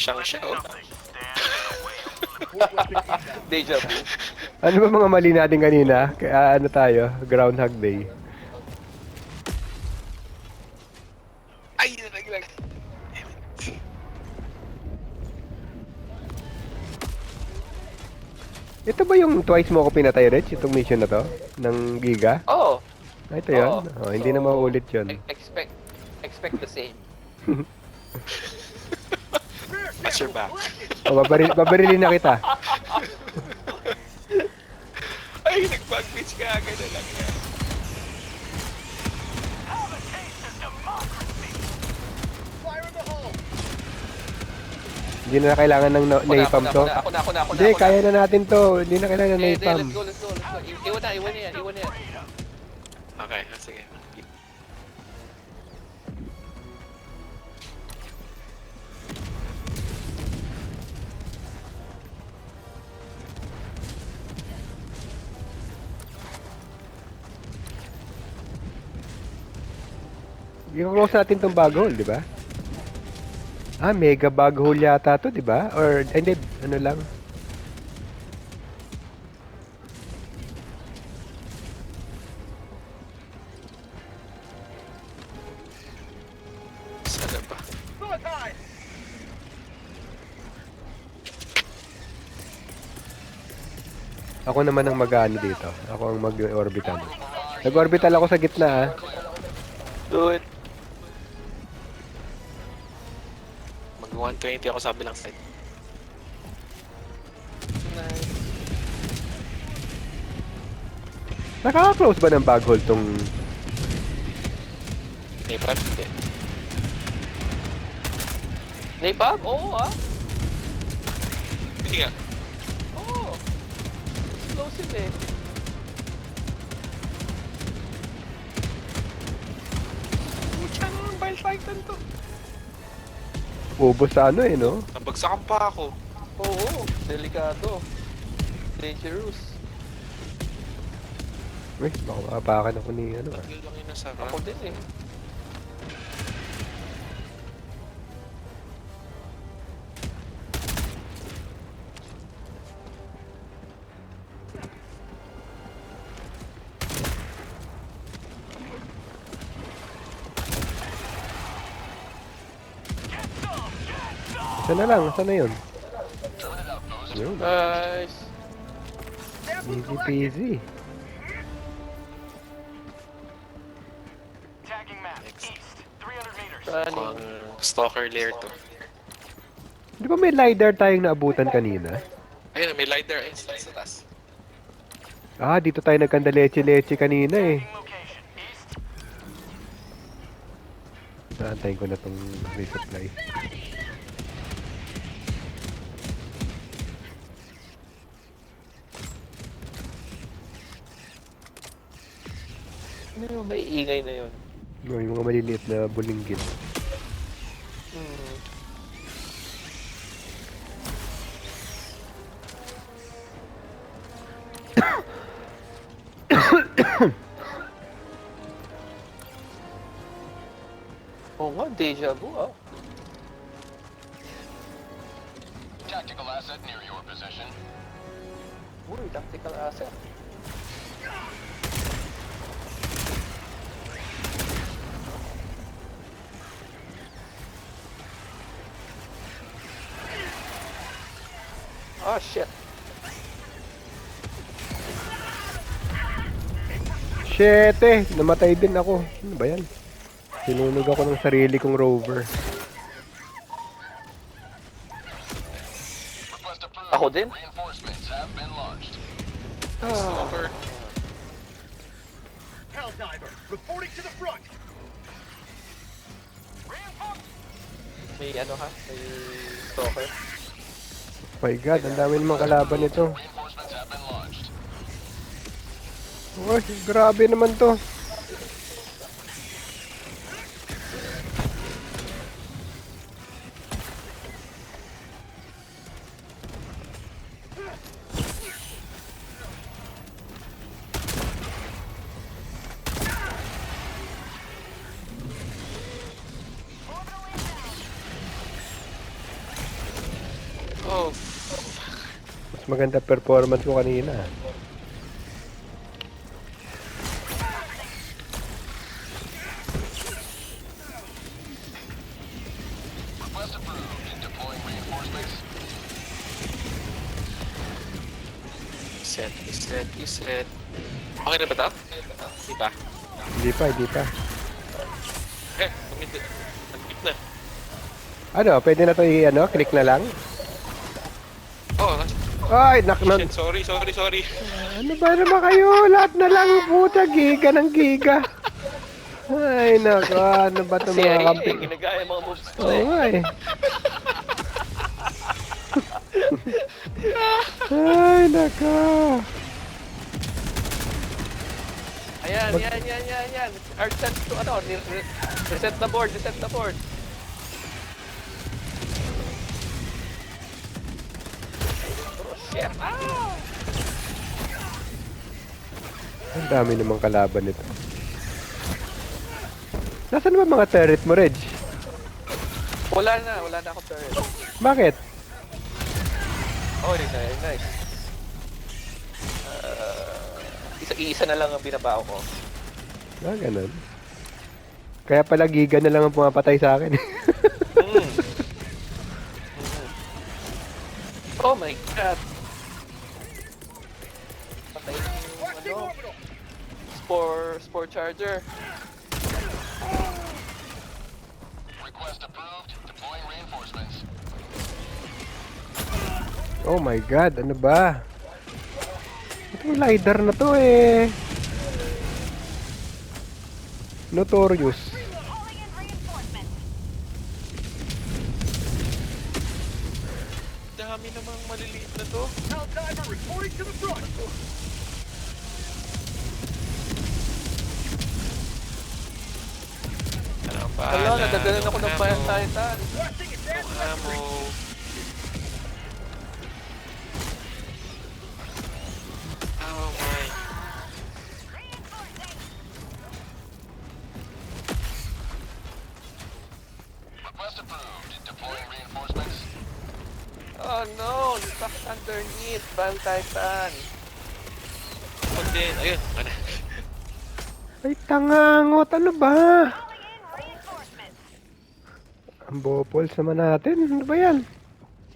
Siyang siya, oh. Deja vu. Ano ba mga mali natin kanina? Kaya ano tayo? Groundhog Day. Ay, nalaglag. Ito ba yung twice mo ako pinatay, Rich? Itong mission na to? Ng Giga? Oo. Ah, ito yun? Oo. Oh, hindi na mauulit yun. Expect the same. Watch your back. O, babarilin na kita. Ay, nag-bug-pitch ka agad na lang yan. Hindi na kailangan ng napalm to. Ako na. Hindi, kaya na natin to. Hindi na kailangan ng napalm. Let's go. Iwan na yan. Okay, sige. I-close natin tong bag hole, di ba? Ah, mega bag hole yata to, di ba? Or, hindi, ano lang. Sana ba? Ako naman ang mag-ano dito. Ako ang mag-orbital. Nag-orbital ako sa gitna, ah. Do it. Mag-120 ako sa bilang side. Nice. Nakaka-close ba ng bag hole tong... Napalm? Hindi. Napalm? Oo Hindi nga. Oo. Explosive eh. Pucha naman, Bile Titan to. Ubos sa ano eh, no? Nabagsakan pa ako. Oo. Delikado. Dangerous. Uy, baka makapakan ako ni ano ah. Tagil lang yun nasa Ako run. din eh. Isa na lang, asa na yun? Yun, Nice. easy peasy. Mukhang stalker lair to. Di ba may LiDAR tayong naabutan kanina? Ayun, may lighter ayun sa taas. Ah, dito tayo nagkanda leche-leche kanina eh. Naantayin ko na tong resupply. Ano yung may ingay na yun? Yung mga maliliit na bulinggit. Hmm. Oo nga, deja vu ah. Tactical asset near your position. Uy, tactical asset. Ah, shit. Shit eh! Namatay din ako. Ano ba yan? Sinunog ako ng sarili kong rover. Request approved. Ako din? Reinforcements have been launched. Stalker. Helldiver, reporting to the front. May ano ha? May stalker. My god, ang dami namang kalaban nito. Reinforcements have been launched. Uy, grabe naman to. maganda performance ko kanina. Request approved. Deploying reinforcements. Reset. Okay na ba ito? Di ba? Hindi pa. Nag-keep na. Ano, pwede na to click na lang? Oh, Ay, shit, sorry. ano ba naman kayo? Lahat na lang, puta, giga ng giga. Ay, nako, ano ba ito Kasi mga ay, kampi? ginagaya yung mga moves ko Oo eh. nga eh. Ay, nako. Ayan. Hard set to reset the board. Oh, shit. Ah! Ang dami namang kalaban nito. Nasaan ba mga turret mo, Reg? Wala na akong turret. Bakit? Oh, nice. Isa na lang ang binabaw ko. Ah, ganun. Kaya pala giga na lang ang pumapatay sa akin. Oh my god. Patay yung Spore charger. Request approved. Deploying reinforcements. Oh my god, ano ba? Itong LiDAR na to eh. Notorious. Dami namang maliliit na to. Now diver reporting to the front. Ano pa? Hello, nadagalan ako ng Titan. Requesting advanced Ammo. Oh my. Request approved. Deploying reinforcements. Oh no, stuck underneath, Val Titan. Pag din. Ayun. Ano? Ay, tangangot, ano ba? Ang bopols naman natin, ano ba yan?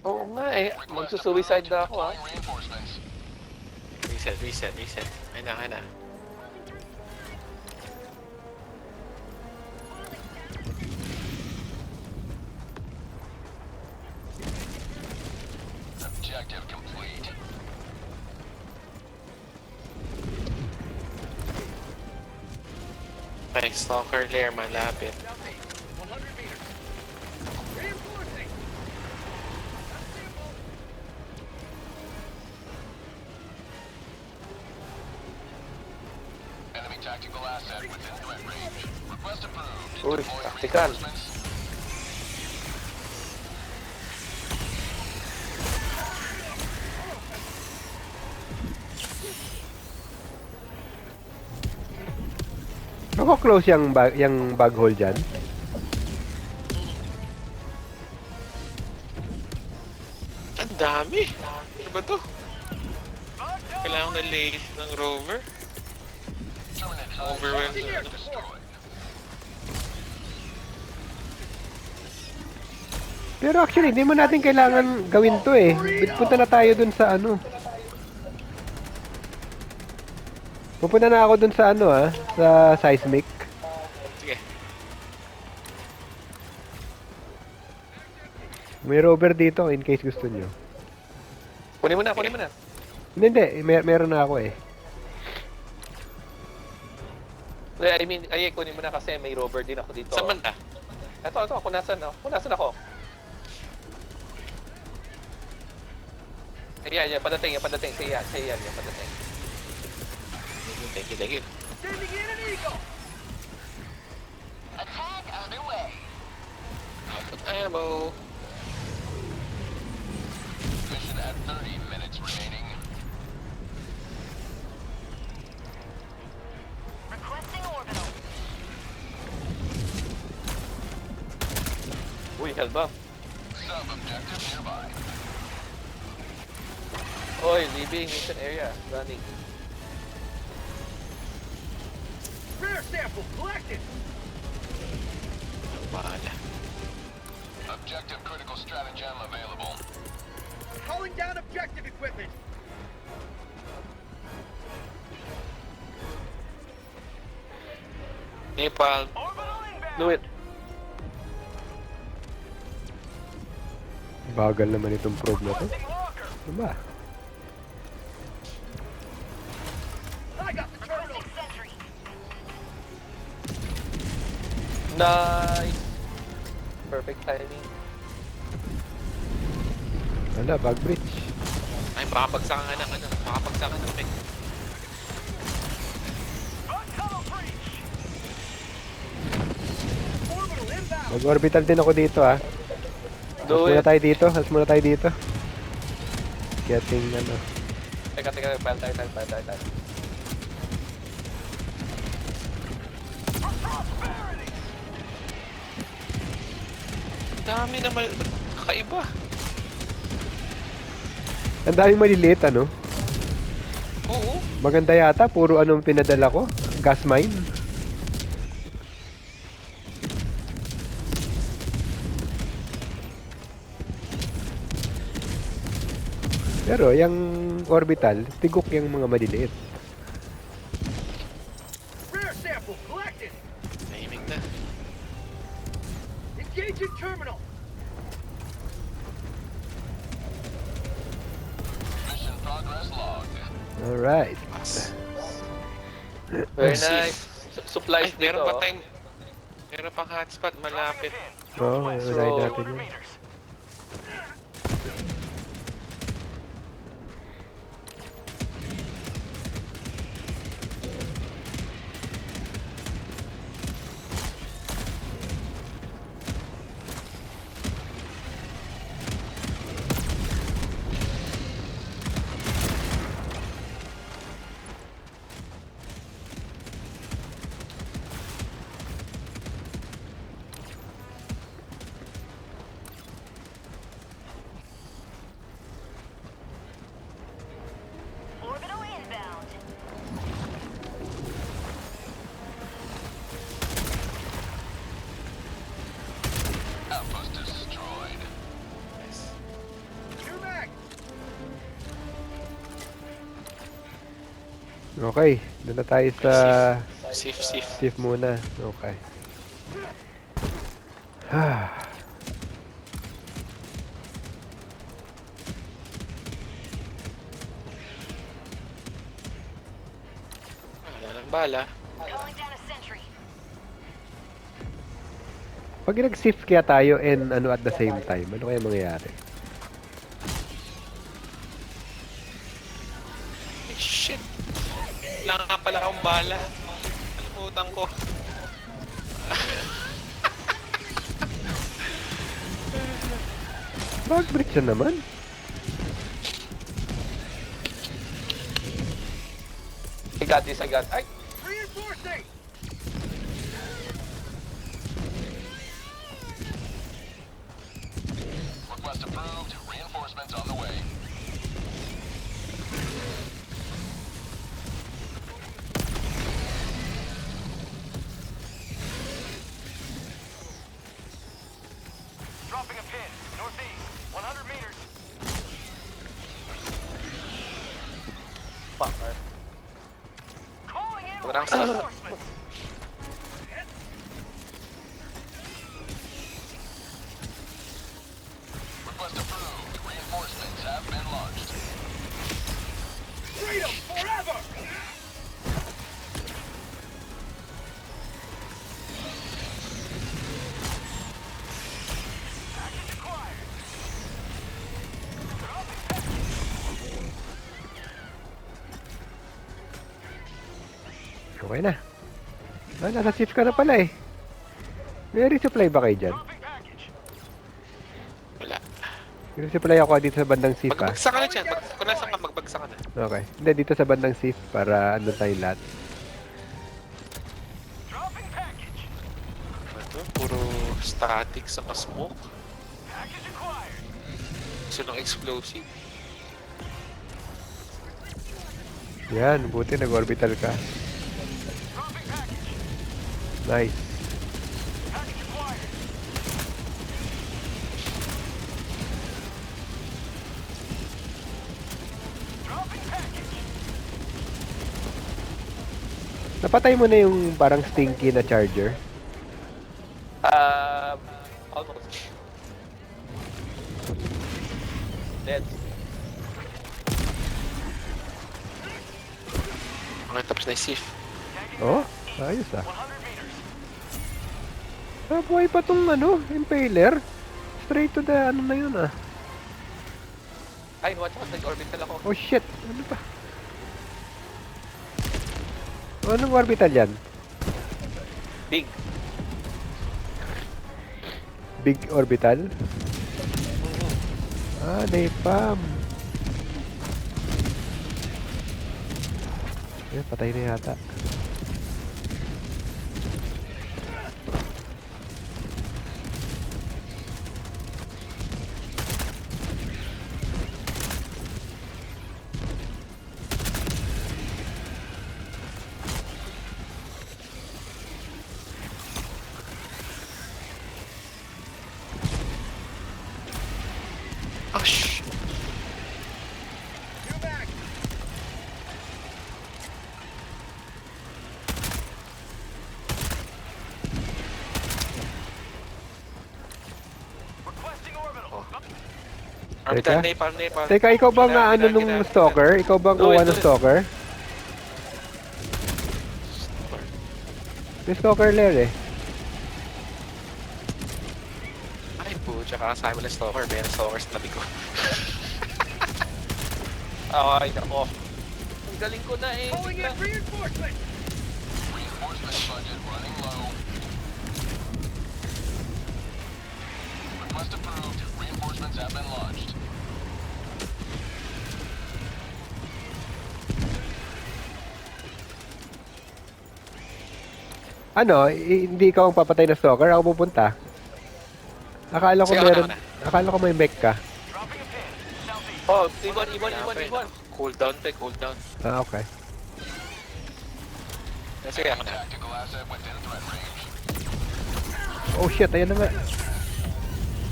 Oo nga eh, magsusuicide na ako ah. Deploying reinforcements. Reset. Ayun na. Objective complete. May stalker lair malapit. 100 meters. Reinforcing. Enemy tactical asset within threat range. Request approved. Uy, Deploying tactical. reinforcements. Ako close yung bag hole dyan. Ang dami. Ano ba to? Kailangan na late ng rover. Terminate high Overwhelmed velocity na ano. destroyed. Pero actually, hindi mo natin kailangan gawin to eh. Punta na tayo dun sa ano. Pupunta na ako dun sa ano sa seismic. Sige. May rover dito in case gusto nyo. Kunin mo na. Hindi. Meron na ako eh. Kunin mo na kasi may rover din ako dito. Saan banda? Ito, kung nasan ako. Ayan, padating. Siya yan, padating. Thank you. Sending in an eagle. Attack underway. Output ammo. Mission at 30 minutes remaining. Requesting orbital. Uy, hellbomb. Sub-objective nearby. Oy, leaving mission area. Running. Rare sample collected. Bahala. Objective critical stratagem available. Calling down objective equipment. Nepal. Do it. Bagal naman itong probe na to. Ano ba? I got the terminal. Requesting sentry. Nice. Perfect timing. Wala, bug bridge. Ay, baka bagsakan ng ano. Baka bagsakan ng mech. Orbital inbound. Mag-orbital din ako dito ah. Do Muna it. tayo dito. Halas muna tayo dito. Getting ano. Teka. Pile tayo. Dami naman. Kakaiba. Ang daming maliliit ano. Oo. Maganda yata. Puro anong pinadala ko. Gas mine. Pero yung orbital, tigok yung mga maliliit. Rare sample collected. Tahimik na. Engaging terminal. Mission progress logged. Alright. Pass. Very Safe. nice. Supplies Ay, meron dito. pa tayong... Meron pang hotspot malapit. Oo, oh, ride natin yun. Orbital inbound. Outpost destroyed. Nice. New mag. Okay, doon na tayo sa Safe. safe muna. Okay. Wala nang bala. Calling down a sentry. Pag nag-shift kaya tayo and ano at the same time, ano kaya mangyayari? Ay, shit. Wala nga pala akong bala. Kalimutan ko. Bug bridge na naman. I got this. Ay! Reinforcing. Request approved. Reinforcements on the way. Dropping a pin. Northeast. 100 meters. Fuck, man. Calling in Parang reinforcements. Request approved. Reinforcements have been launched. Freedom forever. Package acquired. Okay na. Ah, nasa shift ka na pala eh. May resupply ba kayo dyan? Dropping package. wala. May resupply ako dito sa bandang shift ah. Magbagsak ka na dyan. Kung nasan ka, magbagsak ka na. Okay. Hindi, dito sa bandang shift para ano tayo lahat. Dropping package. Ito, puro static sa smoke. Package acquired. Gusto ng explosive. Yan, buti nag-orbital ka. Dropping package. Nice. Package acquired. Dropping package. Napatay mo na yung parang stinky na charger. Almost. Dead. Okay, tapos na yung SIF. Oh, ayos ah. 100 meters. Buhay pa tong ano, impaler. Straight to the ano na yun ah. Ay, watch out. Nag-orbital ako. Oh shit, ano pa? Anong orbital yan? Big. Big orbital? Ah, napalm. Eh, patay na yata. Oh, shh. Two back. Requesting orbital. Orbital, Teka. Nepal. Teka, ikaw bang ano nung stalker? Ikaw bang Do it, uwan do ng it. stalker? May stalker lair eh. Ay po, tsaka kasama mo lang stalker. May stalker sa tabi ko. Ay, nako. Ang galing ko na eh. Calling in reinforcement. Reinforcement budget running low. Request approved. Reinforcements have been launched. Ano, hindi ikaw ang papatay na stalker? Ako pupunta. Akala ko Sige, meron, ako na. akala ko may mech ka. Dropping a pin. Southeast. Oh, ibon. Cooldown, cooldown. Ah, okay. Sige, ako na. Tactical asset within threat range. Oh shit, ayan na nga.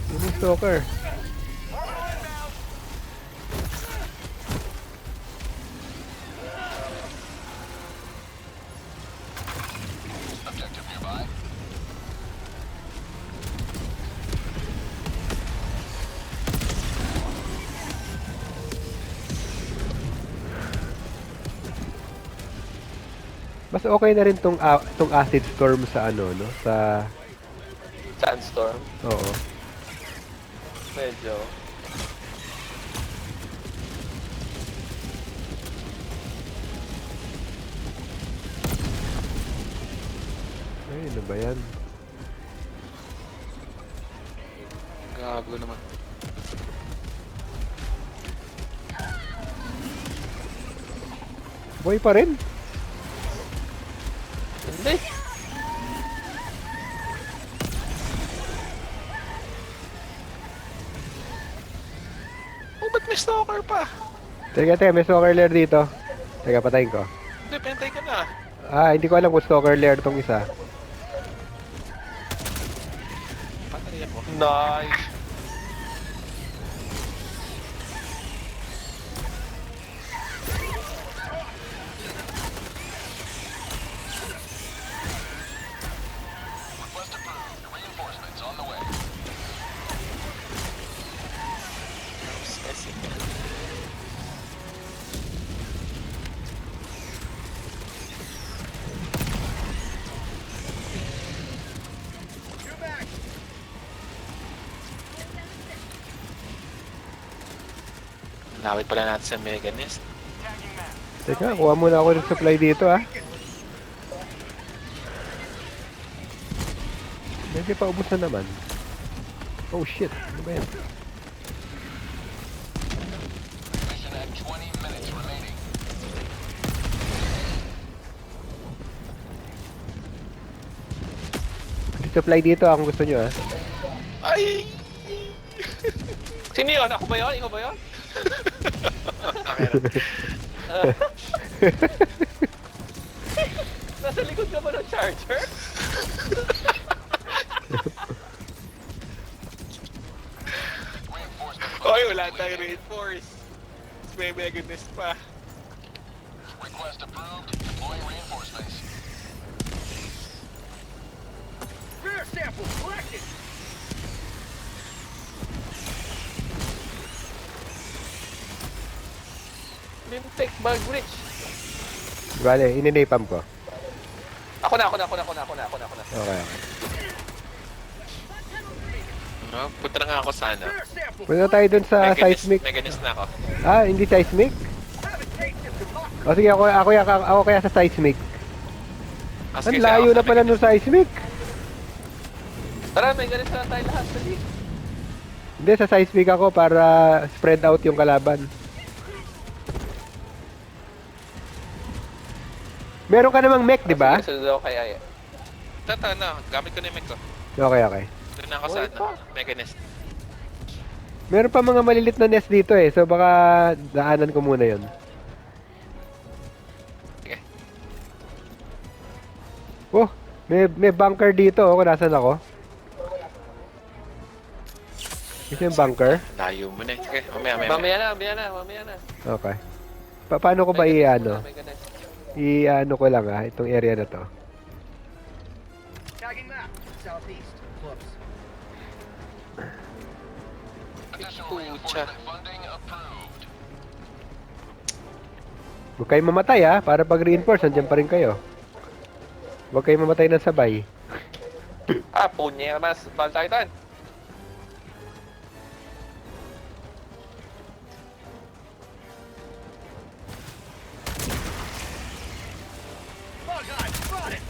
Yun yung stalker. Orbital inbound. Objective nearby. Mas okay na rin tong acid storm sa ano, no? Sa, Sandstorm. oo. Medyo. Ay, ano ba yan? Gago naman. Boy pa rin? Hindi. Oh, ba't may stalker pa? Teka, may stalker lair dito. Teka, patayin ko. Hindi, pentay ka na. Ah, hindi ko alam kung stalker lair tong isa. Patay ako. Nice. Request approved. Reinforcements on the way. Two back. Lawit pala natin sa Mega Nest. Tagging map. Teka, kuha muna ako ng supply dito ah. Medyo paubos na naman. Oh shit, ano ba yan? Mission at 20 minutes remaining. May supply dito ah, kung gusto nyo ah. Ay! Sino yun? Ako ba yun? Ikaw ba yun? Okay. Nasa likod ka ba ng charger? Oy, wala tayong reinforce. May meganess pa. Request approved. Deploying reinforcements. Rear sample collected. Limtek bug bridge. Bale, ininapam ko. Ako na. Okay, okay. No, punta na nga ako sana. Rear sample. Punta tayo dun sa seismic. Meganess na ako. Ah, hindi seismic? Have a taste of democracy. O sige, ako kaya sa seismic. Ang layo na pala nung seismic. Tara, may ganit na tayo lahat. Dali. Hindi, sa seismic ako para spread out yung kalaban. Meron ka namang mech, di ba? Sige, sunod ako kay Aya. Tata na, gamit ko na yung mic ko. Okay, okay. Doon na ako Wait sana. pa. Meganess. Meron pa mga malilit na nest dito eh. So baka daanan ko muna yon. Sige. Oh, may bunker dito oh, kung nasan ako. Ito yung bunker. Layo mo na. Sige, mamaya. Mamaya na. Okay. Paano ko ba i-ano? May ganit. I-ano ko lang itong area na to. Tagging map. Southeast. Close. Additional Pucha. reinforcement funding approved. Huwag kayong mamatay para pag reinforce, andyan pa rin kayo. Huwag kayong mamatay ng sabay. Punya mas. Bal tayo tan. Bug eye spotted.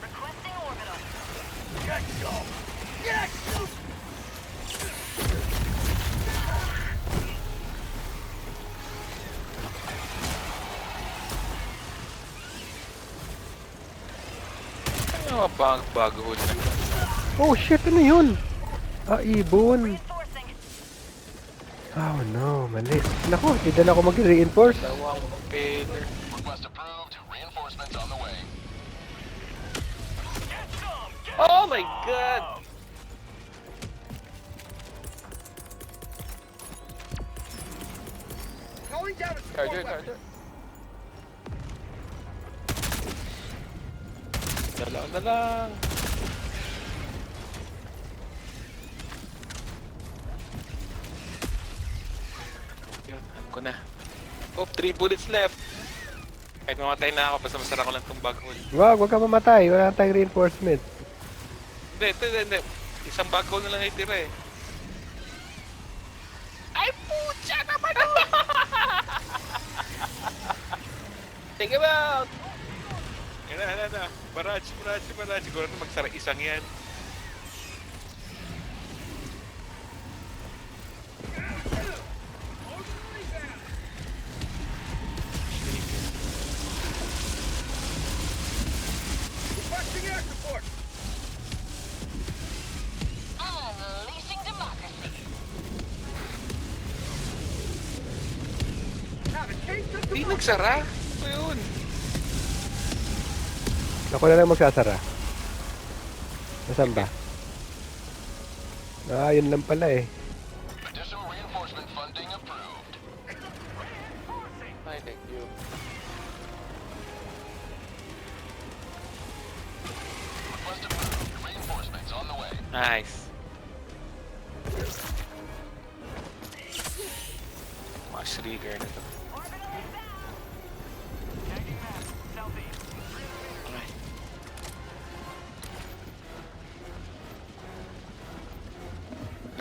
Requesting orbital. Get go. Get go. Ano ba ang bago na? Oh shit, ano yun? Ibon. Reinforcing. Oh no, mali. Naku, hindi na ako mag-reinforce. Dalawang pillar. Request approved. Reinforcements on the way. Oh my god! Calling down a support Charger, weapon. charger. Dalaw na lang. Yun, alam ko na. Oh, 3 bullets left. Kahit mamatay na ako, basta masara ko lang itong baghol. Wag ka mamatay. Wala tayong reinforcement. Hindi. Isang baghol na lang itira eh. Ay, pucha naman ako! Think about! Yan na. Barrage. Siguro na magsara isang yan. Requesting air support. Unleashing democracy. Have a taste of Hindi democracy. nagsara. Ito yun. Ako na lang magsasara. Nasaan ba? Yun lang pala eh. Additional reinforcement funding approved. Ay, thank you. Request approved. Reinforcements on the way. Nice. Mga trigger na to. Tagging map. Southeast. Okay.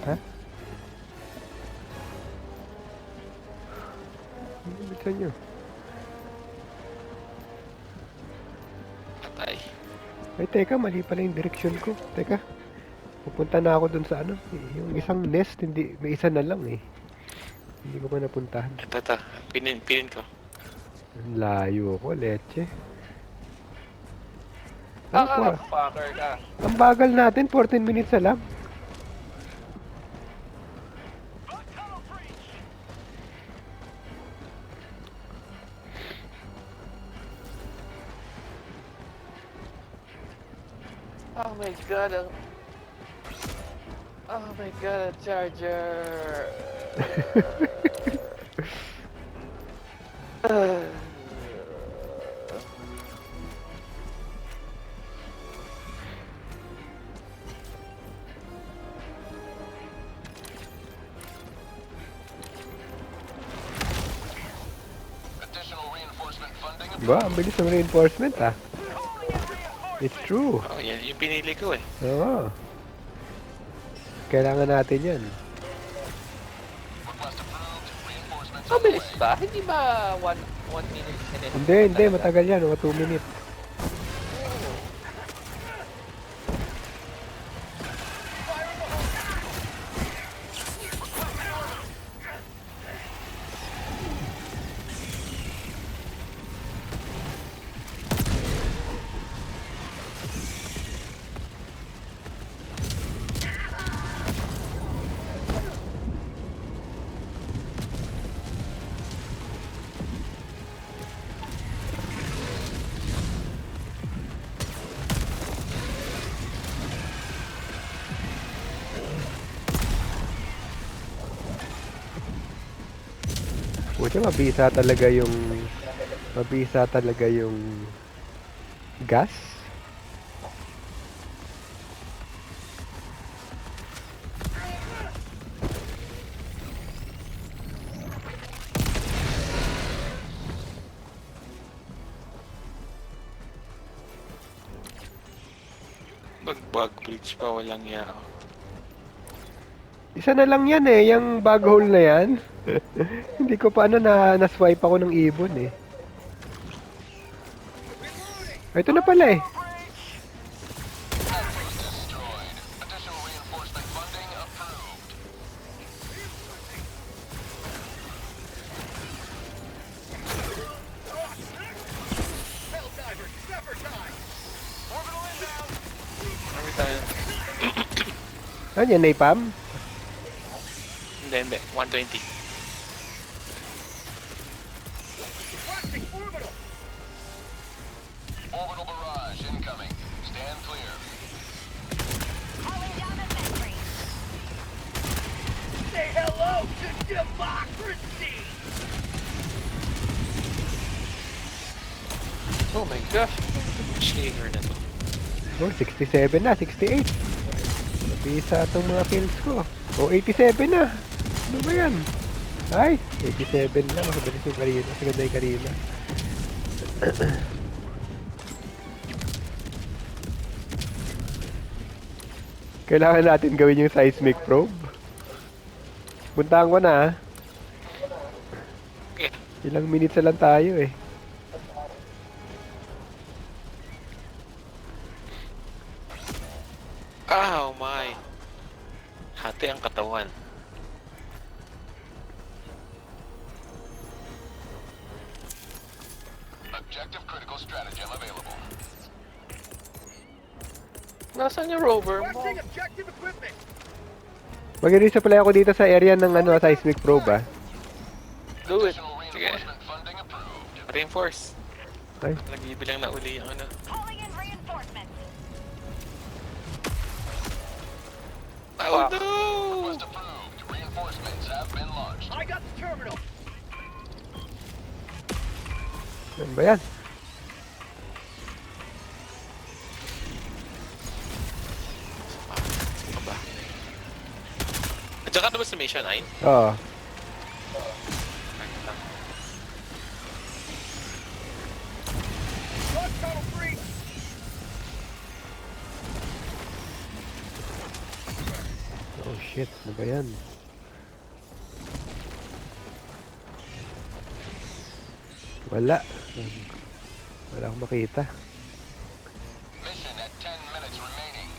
Ha? Bilisan nyo. Patay. Ay, teka, mali pala yung direksyon ko. Teka, pupunta na ako dun sa ano. Yung isang nest, hindi, may isa na lang eh. Hindi ko pa napuntahan. Ito. Pinin ko. Ang layo ko, leche. Ano po? fucker ka. Ang bagal natin, 14 minutes na lang. Oh my god, oh my god, charger. Additional reinforcement funding Ba, ang bilis ng reinforcement ah. It's true. Oh, yan yung pinili ko eh. Oo. Kailangan natin yan. request approved. Reinforcements Mabilis ba? Hindi ba 1 minute and then- Hindi, matagal yan. Mga 2 minutes. Pucha, mabisa talaga yung gas. Bag bridge pa, walang yao. Isa na lang yan eh, yung bag hole na yan. Hindi ko pa na-swipe ako ng ibon eh. Ay, ito na pala eh. destroyed. Additional reinforcement funding approved. Hell diver, never die. Orbital inbound. Marami tayo. Ano yan, Napalm? Hindi. 120. Watching orbital. Orbital barrage incoming. Stand clear. Calling down a sentry. Say hello to democracy. Oh my gosh. Shaker na to. Oh, 67 na, 68. Mabisa itong mga kills ko. Oh, 87 na. Ano ba yan? Ay, 87 lang. Mabilis yung Karina. Saganda yung Karina. Kailangan natin gawin yung seismic probe. Puntahan ko na ah. Okay. Ilang minutes na lang tayo eh. Oh my. Hati ang katawan. Objective critical stratagem available. Nasaan yung rover mo? Watching objective equipment. Mag-resupply ako dito sa area ng seismic probe ah. Do it. Additional Sige. reinforcement funding approved. Reinforce. Ay, Nag-ibilang na uli yung ano. Calling in reinforcements. Oh no! Request approved. Reinforcements have been launched. I got the terminal. ano ba yan? Ano ba? At saka ba sa mission 9? Oo. Launch tunnel 3. Oh shit, ano ba yan? Wala. Wala akong makita. Mission at 10 minutes remaining.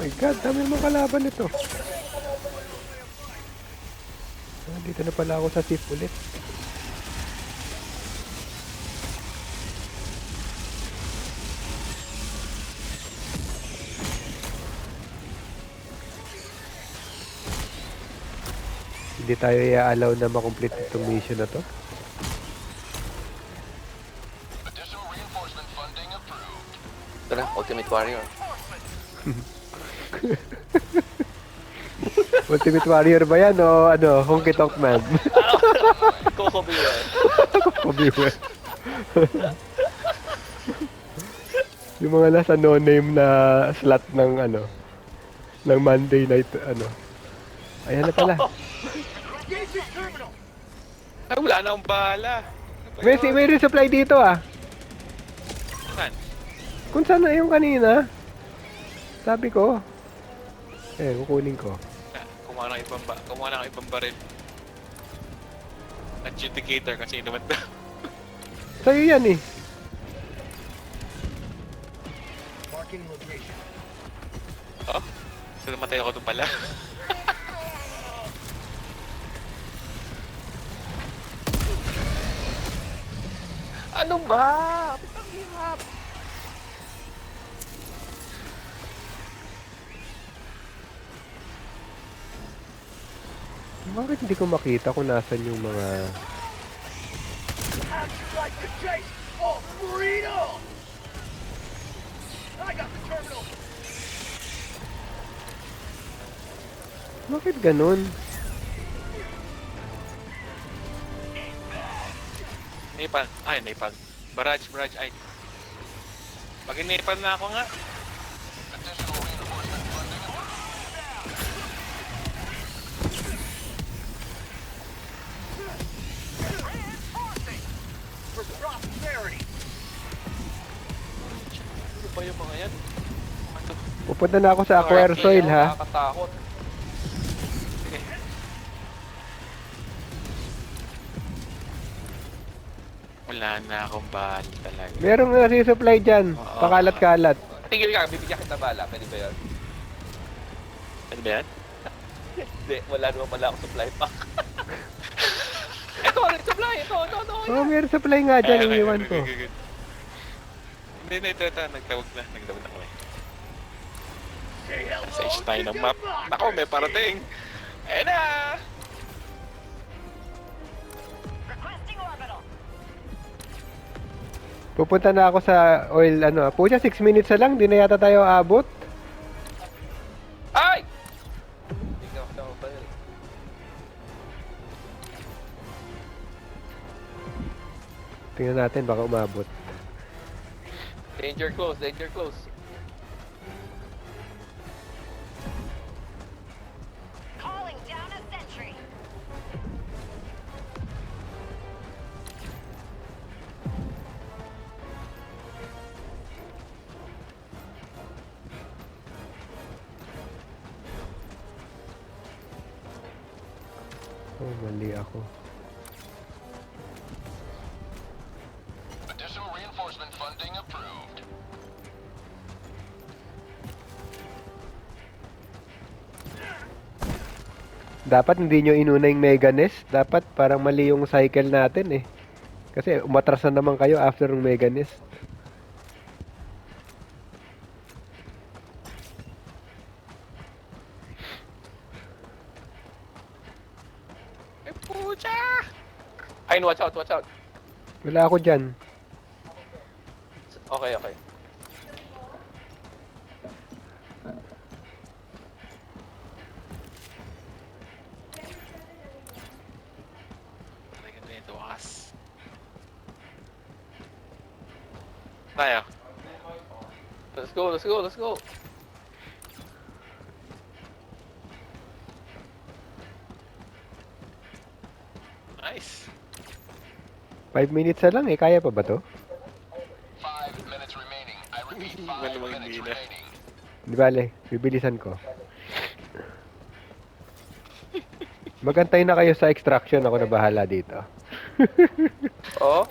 my god, dami naman kalaban nito. Dito na pala ako sa SIF ulit. Hindi tayo i-allow na makomplete itong mission na to. Additional reinforcement funding approved. Tara, Ultimate Warrior. Ultimate Warrior ba yan o ano, Honky Tonk Man? Coco Beer. Pabiwe. Yung mga nasa no-name na slot ng ano, ng Monday night, ano. Ayan na pala. Engage the terminal. Ay, wala na akong bahala. Ano ba May yun? resupply dito ah. Saan? Kung saan na yung kanina. Sabi ko. Kukunin ko. Kumuha ng ibang baril. Adjudicator kasi naman daw. Sa'yo yan eh. Marking location. Oh? So namatay ako doon pala. Ano ba? Ang hirap. Bakit hindi ko makita kung nasan yung mga... How'd you like the chase? Oh, burrito! I got the terminal. Bakit ganun? Napalm. Ay, napalm. Barrage. Ay. Pag napalm na ako nga. Additional reinforcement funding approved. For prosperity. Ano ba yung mga yan? Ano? Pupunta na ako sa Acquire Soil ha. Nakakatakot. Sige. Wala na akong bahal talaga. Merong nasi-supply dyan. Pakalat-kalat. Tigil ka, bibigyan kita bala. Pwede ba yun? Ano ba yan? Hindi, wala naman pala ako supply pack. Ito, supply! Ito. Oh, meron supply nga dyan. Ay, okay, Iniwan ko. okay. Hindi na ito. Nagtawag na ako eh. Say hello Sa tayo to ng map. democracy. Nako, may parating. Ayan na! Requesting orbital. Pupunta na ako sa oil, ano. Pucha, 6 minutes na lang. Di na yata tayo abot. Ay! Hindi ka ako pa yun. Tingnan natin, baka umabot. Danger close. Calling down a sentry. Oh, mali ako. Additional reinforcement funding approved. Dapat hindi nyo inuna yung Mega Nest. Dapat parang mali yung cycle natin eh. Kasi umatras na naman kayo after yung Mega Nest. Ay, pucha! Ay, watch out. Wala ako dyan. Okay. Talaga na ito, wakas. Tayo. Let's go. Nice. 5 minutes na lang eh. Kaya pa ba to? 5 minutes remaining. I repeat, 5 Wala namang minutes hindi na. remaining. Di bale, bibilisan ko. Magantay na kayo sa extraction. Ako na bahala dito. Oh?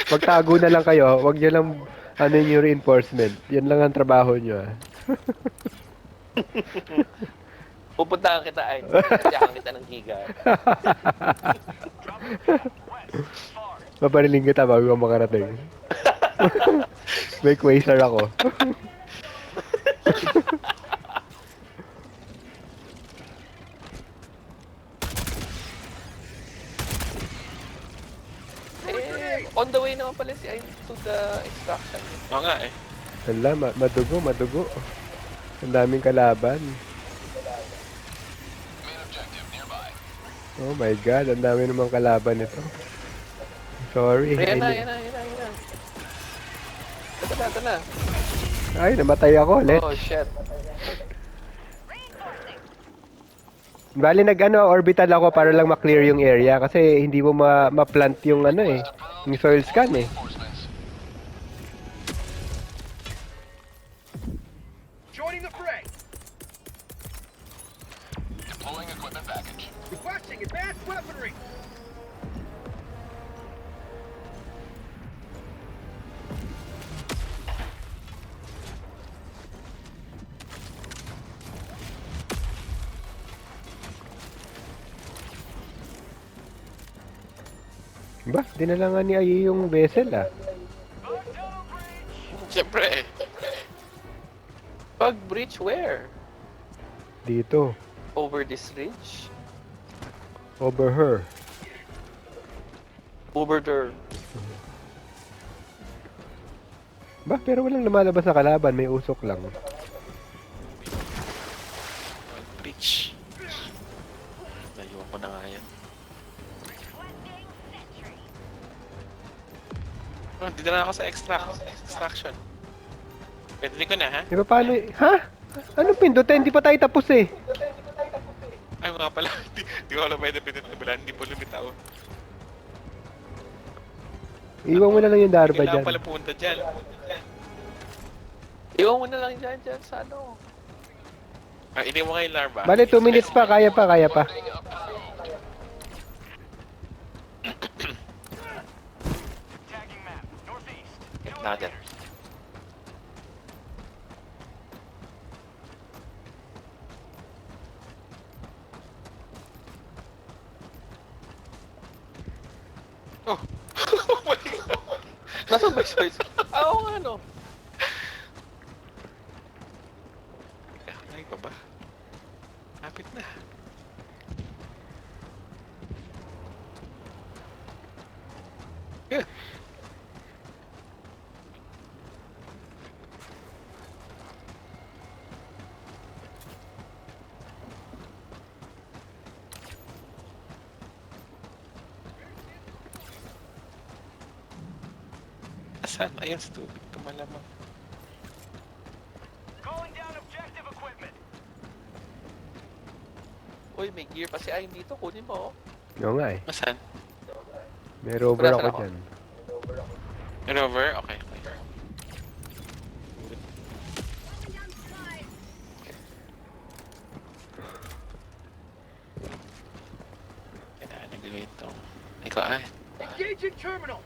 Magtago na lang kayo. Huwag nyo lang ano yung reinforcement. Yan lang ang trabaho nyo ah. Pupuntahan kita ay. Kaya kita ng giga. Papariling kita bago ka makarating. May quasar ako. On the way naman pala si Ayn to the extraction. Oo nga eh. Wala, madugo, madugo. Ang daming kalaban. Main objective nearby. Oh my god, ang dami namang kalaban nito. Sorry. Ayan na. Ito na. Ay, namatay ako. Oh, shit. Bali orbital ako para lang ma-clear yung area kasi hindi mo ma-plant yung yung soil scan eh. Reinforcements. Joining the fray. Deploying equipment package. Requesting advanced weaponry. Ba, dinala nga ni Ayi yung vessel ah. Siyempre eh. Pag breach where? Dito. Over this ridge? Over her. Over there. Ba, pero walang lumalabas na kalaban. May usok lang. Bitch. Naliwan ko na nga yan. Oh, dito na ako sa extraction. Pwede ko na ha? Eh, paano? Ha? Anong pindutin? Hindi pa tayo tapos eh. Ay mga pala, di ko alam pwede na pala, hindi po lumitaw. Iwan mo na lang yung Darba Kailangan dyan. pala punta dyan. Iwan mo na lang dyan sa ano. Ah, ini mo ngayon larva. Bale, 2 minutes pa. Kaya pa. Ordering approved. Tagging map. Northeast. Get natin. Oh! Oh my God! Nasaan ba yung choice? Oo nga no. Ay pa ba? Kapit na. Yeah. Asan? Ayan sa tubig. Tumalamang. Calling down objective equipment. Uy, may gear pa si Ayn dito. Kunin mo. Oo nga eh. Asan? May rover Nasaan ako ako? dyan. Rover? Okay. Kailangan nag-wait tong. Ikaw ay. Engaging terminal.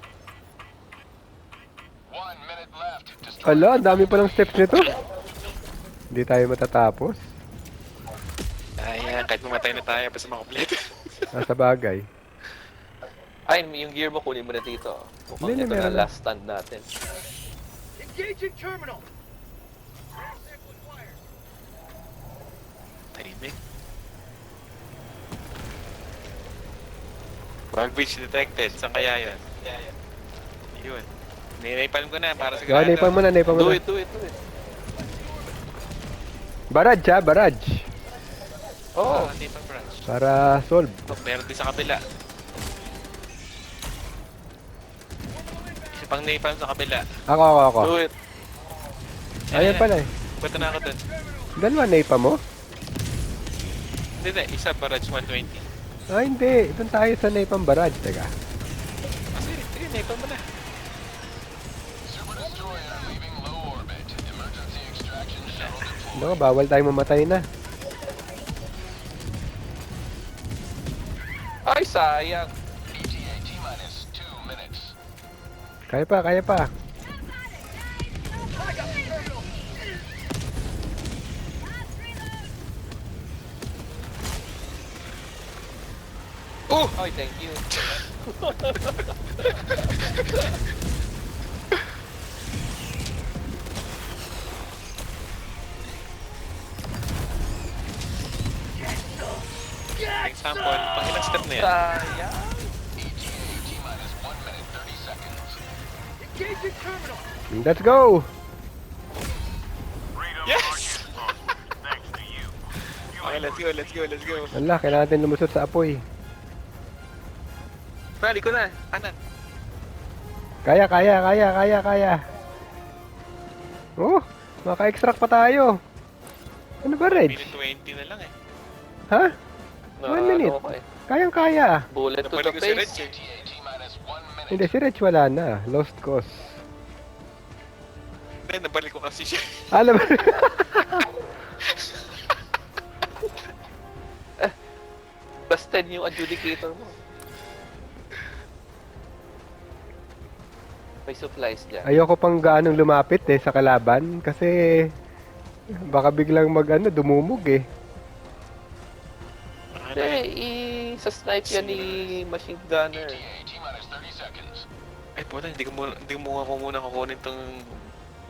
1 minute left. Destroy. Ala, ang dami palang steps nito. Hindi tayo matatapos. Ayan, kahit mamatay na tayo, basta makompleto. Nasa bagay. Ayn, yung gear mo kunin mo na dito. Mukhang Hindi, ito na meron na. last stand natin. Engaging terminal. Tahimik. Bug breach detected. Saan kaya yan? Yun. Ninaypalm ko na para sa Gawa, naipan mo na. Do it. Barrage ha, barrage. Oo, hindi pa branch. Para solve. Oh, meron din sa kabila. Isa pang napalm sa kabila. Ako. Do it. Ayan pala eh. Punta na ako dun. Dalawa naipa mo? Hindi, isa barrage 120. Ah, hindi. Doon tayo sa naipang barrage. Teka. Sige, napalm mo na. Super destroyer leaving low orbit. Emergency extraction shuttle deployed. Ano, bawal tayo mamatay na. Ay, sayang. ETA T-minus 2 minutes. Kaya pa. Oh! Oy, thank you. Example, pang ilang step na yan? Sayang. T-minus 1 minute 30 seconds. Engaging terminal. Let's go! Yes! Okay, let's go, let's go, let's go. Wala, kailangan natin lumusot sa apoy. Bali ko na. Kanan. Kaya. Oh, maka-extract pa tayo. Ano ba, Reg? Minute 20 na lang eh. Ha? Na, 1 minute. ano ko eh. Kayang-kaya. Bullet to the Napalik ko si Reg face. eh. T-minus 1 minute. Hindi, si Reg wala na. Lost cause. Then, nabalik ko kasi siya. Alam mo? Basta yung adjudicator mo. May supplies dyan. Ayoko pang gaanong lumapit sa kalaban kasi baka biglang dumumog eh. Hindi, i-snipe yan ni machine gunner. T-minus 30 seconds. Ay, puta, hindi ko muna kukunin tong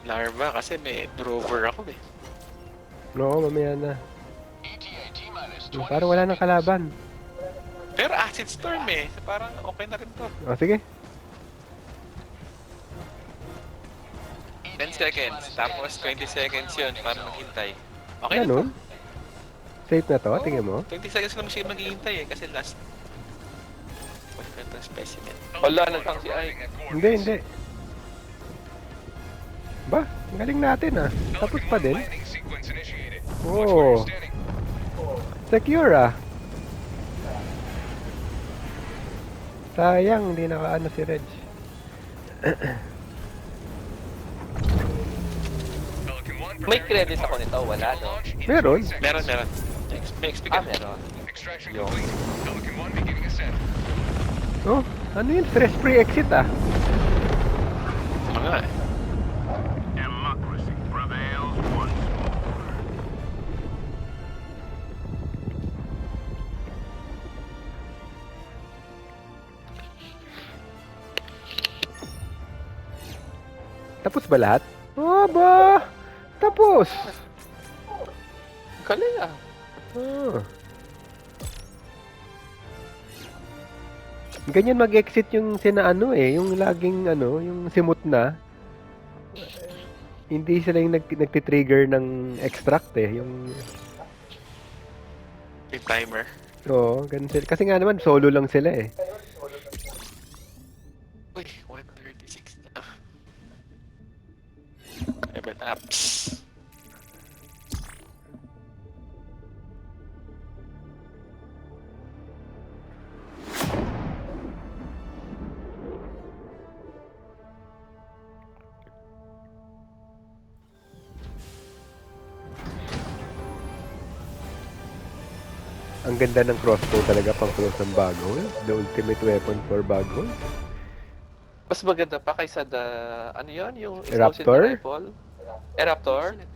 larva kasi may drover ako eh. Oo, mamaya na. ETA T-minus 20 Parang wala nang kalaban. Pero acid storm eh. So, parang okay na rin to. O, sige. 10 seconds, tapos 20 seconds yun para maghintay. Okay na to. Ganun? Safe na to? Tingin mo? 20 seconds lang siya maghihintay eh, kasi last. Wala na itong specimen. Wala na lang si Ike. Hindi. Ba, ang galing natin ah. Tapos pa din. Oh. Secure ah. Sayang, hindi nakaano si Reg. May credit ako nito, wala no? Meron. Meron. May XP ka. Meron. Yung, Oh, ano yun? Stress-free exit ah. Mga eh. Democracy prevails once more. Tapos ba lahat? Oh, ba? Tapos. galing ah. Oh. Ganyan mag-exit yung yung laging yung simut na. Hindi sila yung nagti-trigger ng extract yung May timer. ganun sila. Kasi nga naman solo lang sila eh. Uy, 136 na. Level ups. Ang ganda ng crossbow talaga pang close ng baghol. The ultimate weapon for baghol. Mas maganda pa kaysa ano yun? Yung Raptor? rifle? Raptor?